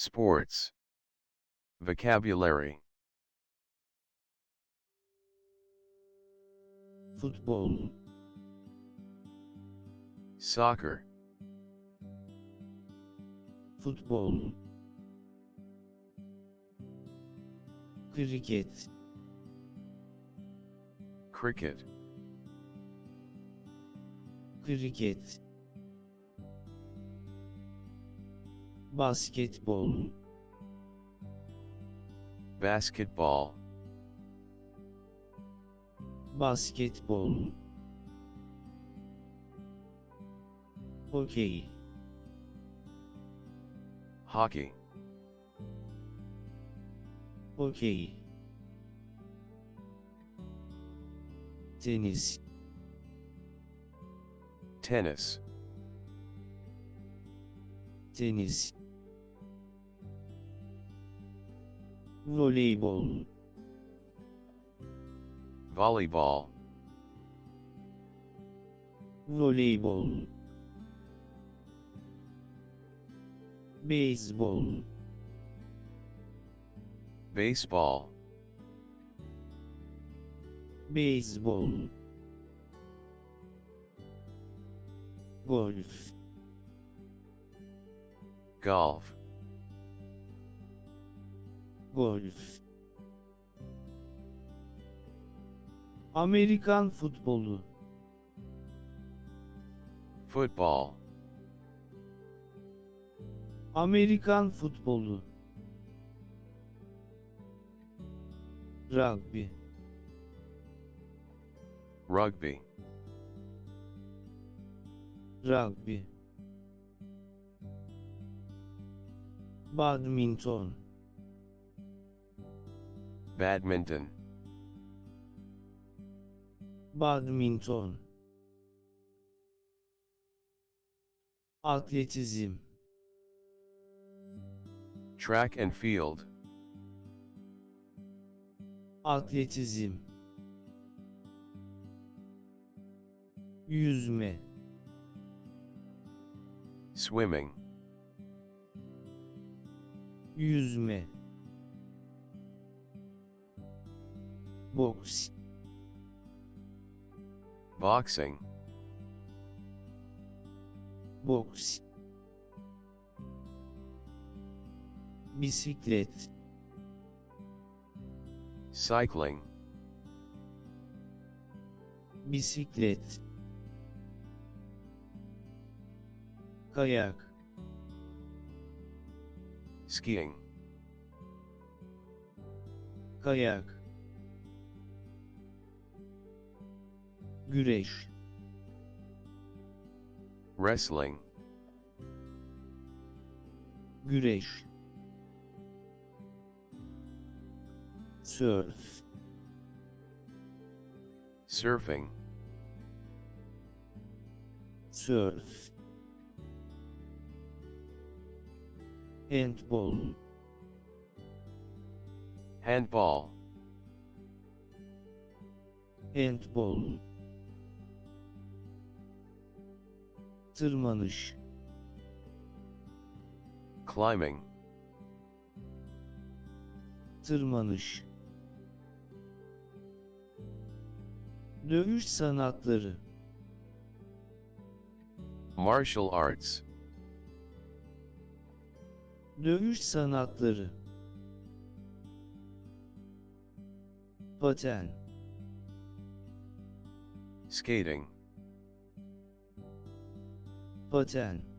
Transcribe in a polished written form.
Sports. Vocabulary. Futbol, Soccer. futbol. Kriket, Cricket. kriket. Basketbol, Basketball. basketbol. Hokey, Hockey. hokey. Tenis, Tennis. tenis. Voleybol, Volleyball. voleybol. Beyzbol, Baseball. beyzbol. Golf, Golf. golf. Amerikan futbolu, Football. Amerikan futbolu. Rugby, Rugby. rugby. Badminton, Badminton. badminton. Atletizm, Track and field. atletizm. Yüzme, Swimming. yüzme. Boks, Boxing. boks. Bisiklet, Cycling. bisiklet. Kayak, Skiing. kayak. Güreş, Wrestling. güreş. Surf, Surfing. surf. Handbol, Handball. handbol. Tırmanış, Climbing. tırmanış. Dövüş sanatları, Martial arts. dövüş sanatları. Paten, Skating. paten.